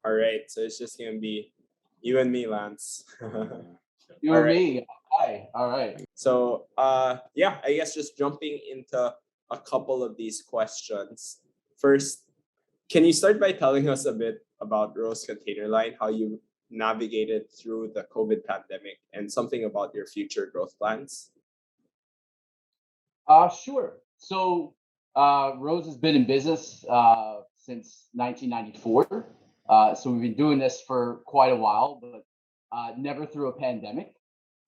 All right, so it's just gonna be you and me, Lance. You All and right. me. Hi. All right. So, yeah, I guess just jumping into a couple of these questions. First, can you start by telling us a bit about Rose Containerline, how you navigated through the COVID pandemic, and something about your future growth plans? Sure. So, Rose has been in business since 1994. So we've been doing this for quite a while, but never through a pandemic.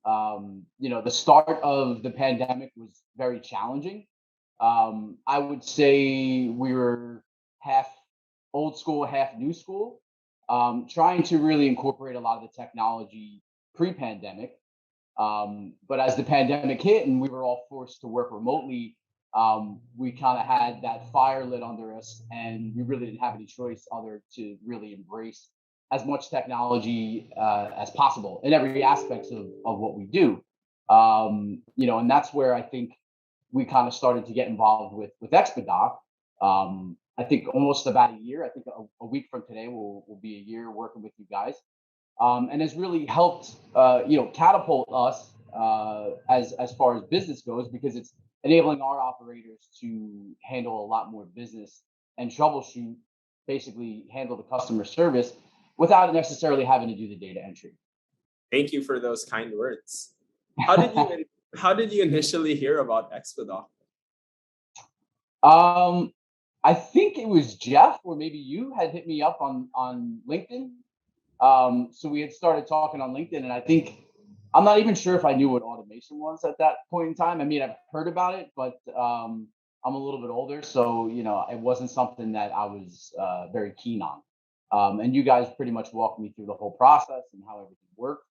The start of the pandemic was very challenging. I would say we were half old school, half new school, trying to really incorporate a lot of the technology pre-pandemic. But as the pandemic hit and we were all forced to work remotely, we kind of had that fire lit under us, and we really didn't have any choice other to really embrace as much technology as possible in every aspect of what we do. And that's where I think we kind of started to get involved with Expedock. I think almost about a year. I think a week from today will be a year working with you guys, and has really helped catapult us as far as business goes, because it's enabling our operators to handle a lot more business and troubleshoot, basically handle the customer service without necessarily having to do the data entry. Thank you for those kind words. How did you how did you initially hear about Expedock? um, I think it was Jeff or maybe you had hit me up on LinkedIn. So we had started talking on LinkedIn, and I think I'm not even sure if I knew what automation was at that point in time. I mean, I've heard about it, but I'm a little bit older, so it wasn't something that I was very keen on. And you guys pretty much walked me through the whole process and how everything worked.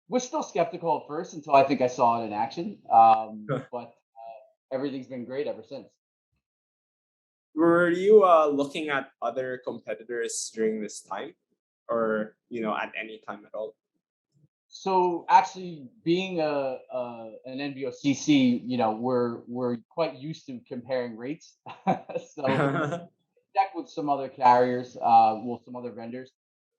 Was still skeptical at first until I think I saw it in action, but everything's been great ever since. Were you looking at other competitors during this time, or at any time at all? So actually, being an NVOCC, we're quite used to comparing rates. So check with some other carriers, well, some other vendors,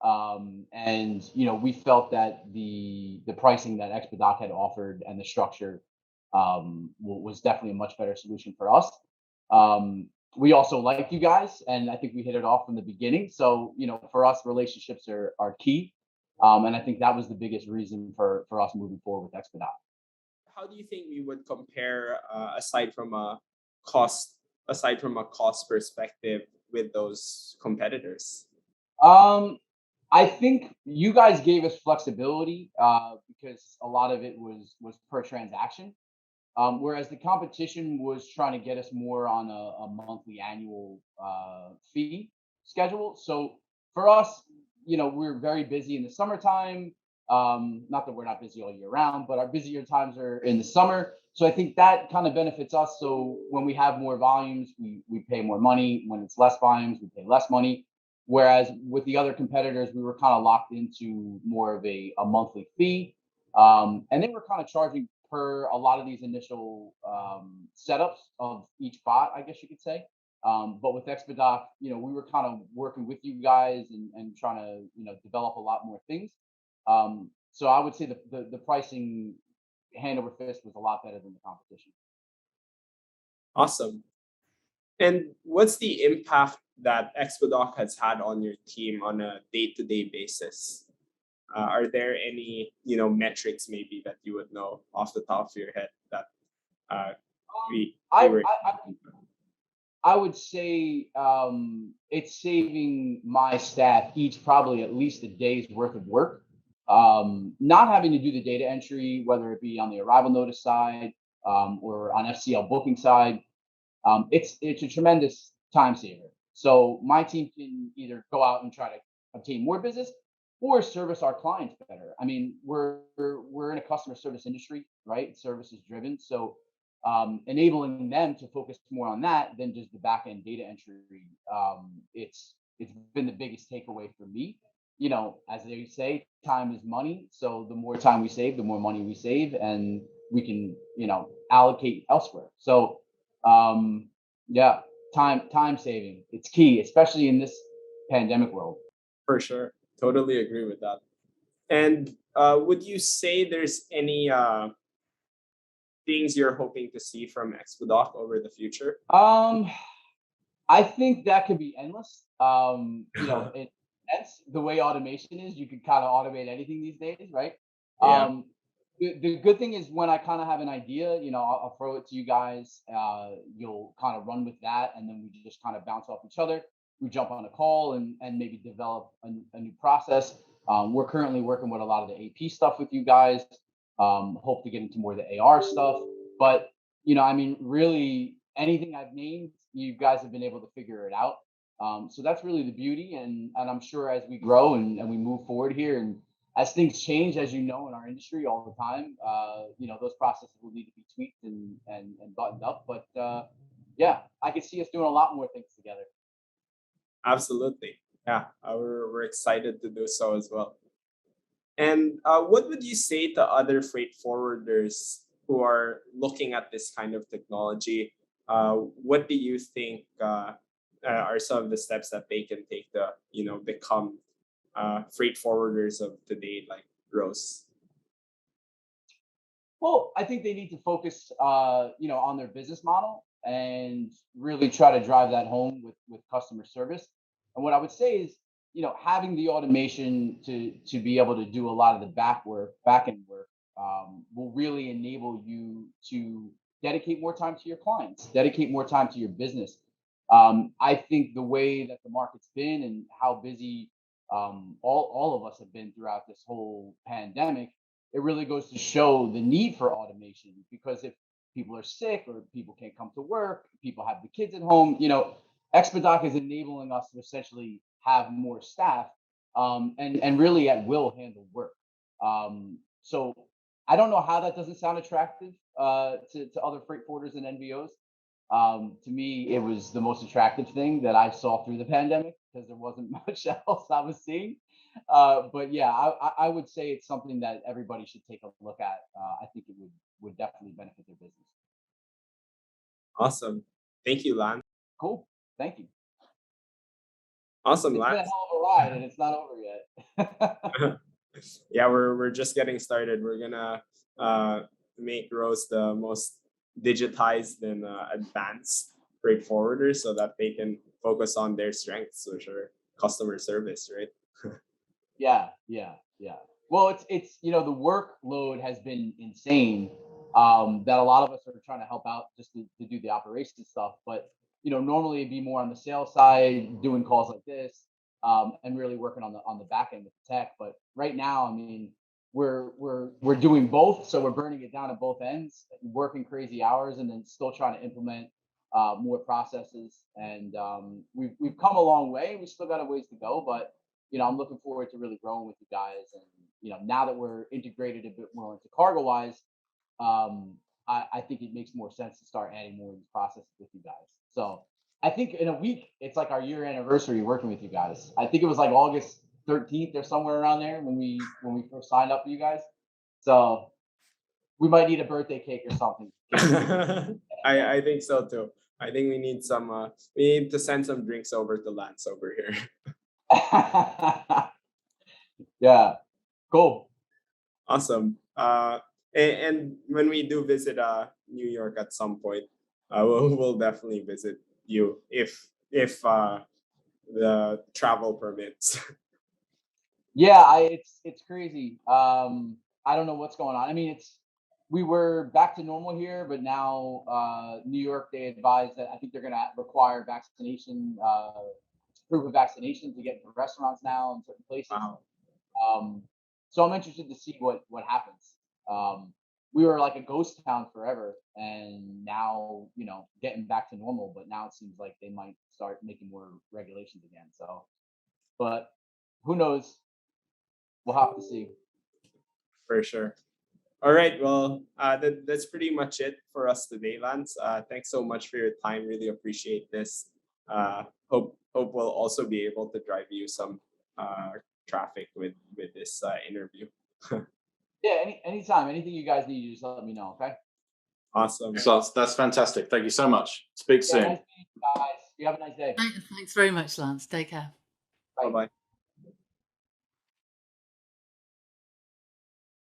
and we felt that the pricing that Expedock had offered and the structure was definitely a much better solution for us. We also like you guys, and I think we hit it off from the beginning. So for us, relationships are key, and I think that was the biggest reason for us moving forward with Expedock. How do you think we would compare, cost aside from a cost perspective, with those competitors? Um, I think you guys gave us flexibility because a lot of it was per transaction, whereas the competition was trying to get us more on a monthly annual fee schedule. So for us, we're very busy in the summertime. Not that we're not busy all year round, but our busier times are in the summer. So I think that kind of benefits us. So when we have more volumes, we pay more money. When it's less volumes, we pay less money. Whereas with the other competitors, we were kind of locked into more of a monthly fee. And they were kind of charging per a lot of these initial setups of each bot, I guess you could say. But with Expedock, we were kind of working with you guys and trying to, develop a lot more things. So I would say the pricing hand over fist was a lot better than the competition. Awesome. And what's the impact that Expodoc has had on your team on a day-to-day basis? Are there any, metrics maybe that you would know off the top of your head that uh, I, we were? I I would say it's saving my staff each probably at least a day's worth of work. Not having to do the data entry, whether it be on the arrival notice side or on FCL booking side, it's a tremendous time saver. So my team can either go out and try to obtain more business or service our clients better. I mean, we're in a customer service industry, right? Service is driven, so enabling them to focus more on that than just the back end data entry. It's been the biggest takeaway for me. As they say, time is money. So the more time we save, the more money we save, and we can allocate elsewhere. So yeah, time saving, it's key, especially in this pandemic world. For sure. Totally agree with that. And would you say there's any things you're hoping to see from Expedock over the future? I think that could be endless. That's the way automation is. You can kind of automate anything these days, right? Yeah. The good thing is when I kind of have an idea, I'll throw it to you guys. You'll kind of run with that, and then we just kind of bounce off each other. We jump on a call and maybe develop a new process. We're currently working with a lot of the AP stuff with you guys. Hope to get into more of the AR stuff, but really anything I've named, you guys have been able to figure it out. So that's really the beauty, and I'm sure as we grow and we move forward here, and as things change, as you know, in our industry all the time, those processes will need to be tweaked and buttoned up. But yeah, I could see us doing a lot more things together. Absolutely. Yeah, we're excited to do so as well. And what would you say to other freight forwarders who are looking at this kind of technology? What do you think are some of the steps that they can take to, become freight forwarders of today, like Rose? Well, I think they need to focus, on their business model and really try to drive that home with customer service. And what I would say is, having the automation to be able to do a lot of the back end work, will really enable you to dedicate more time to your clients, dedicate more time to your business. I think the way that the market's been and how busy all of us have been throughout this whole pandemic, it really goes to show the need for automation, because if people are sick or people can't come to work, people have the kids at home, Expedock is enabling us to essentially have more staff, and really at will handle work. So I don't know how that doesn't sound attractive to other freight forwarders and NVOs. To me, it was the most attractive thing that I saw through the pandemic, because there wasn't much else I was seeing. But yeah, I would say it's something that everybody should take a look at. I think it would definitely benefit their business. Awesome. Thank you, Lance. Cool. Thank you. Awesome, It's been a Lance. hell of a ride, and it's not over yet. Yeah, we're just getting started. We're gonna make Rose the most digitized and advanced freight forwarder so that they can focus on their strengths, which are customer service, right? Yeah, yeah, yeah. Well, it's the workload has been insane. That a lot of us are trying to help out just to do the operation stuff, but normally it'd be more on the sales side, doing calls like this, and really working on the back end with the tech. But right now, I mean, we're doing both, so we're burning it down at both ends, working crazy hours, and then still trying to implement more processes. And we've come a long way. We still got a ways to go, but I'm looking forward to really growing with you guys. And now that we're integrated a bit more into CargoWise, I think it makes more sense to start adding more of these processes with you guys. So I think in a week, it's like our year anniversary working with you guys. I think it was like August 13th or somewhere around there when we first signed up for you guys. So we might need a birthday cake or something. I think so too. I think we need to send some drinks over to Lance over here. Yeah, cool. Awesome. And when we do visit New York at some point, we'll definitely visit you if the travel permits. Yeah, it's crazy. I don't know what's going on. I mean, we were back to normal here, but now New York, they advised that I think they're going to require proof of vaccination to get into restaurants now in certain places. Wow. So I'm interested to see what happens. We were like a ghost town forever, and now getting back to normal. But now it seems like they might start making more regulations again. So, but who knows? We'll have to see. For sure. All right. Well, that's pretty much it for us today, Lance. Thanks so much for your time. Really appreciate this. Hope we'll also be able to drive you some traffic with this interview. Yeah, anytime, anything you guys need, you just let me know. Okay. Awesome. So that's fantastic. Thank you so much. Speak soon. Nice to meet you guys. You have a nice day. Thanks very much, Lance. Take care. Bye bye.